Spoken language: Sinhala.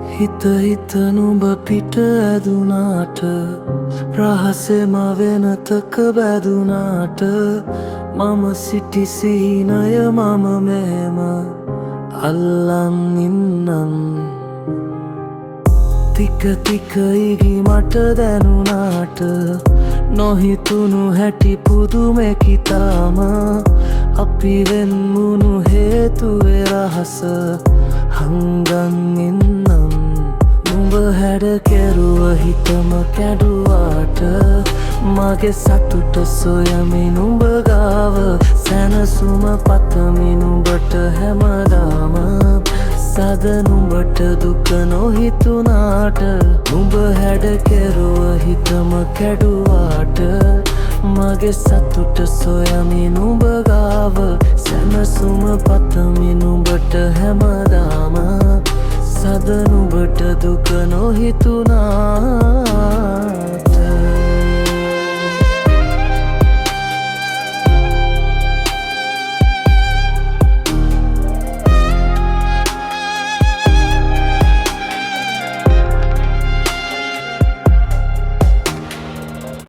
හිත හිත නුඹ පිට ඇදුනාට රහසෙම වෙනතක බැදුනාට මම සිටි සීනය මම මෙහෙම අල්ලන් ඉන්නම්. ටික ටික ඉගි මට දැනුනාට නොහිතුණු හැටි පුදුමෙකි තාම. අපි වෙන්මුණු හේතුවේ රහස හංගන් ඉන්නම්. නුඹ හැඩ කෙරුව හිතම කැඩුවාට මගේ සතුට සොයමි නුඹ ගාව. සැනසුම පතමි නුඹට හැමදාම. සද නුඹට දුක නොහිතුනාට නුඹ හැඩ කෙරුව හිතම කැඩුවාට මගේ සතුට සොයමි නුඹ ගාව. සැනසුම පතමි නුඹට හැමදාම. සද නුඹට දුක නොහිතුනා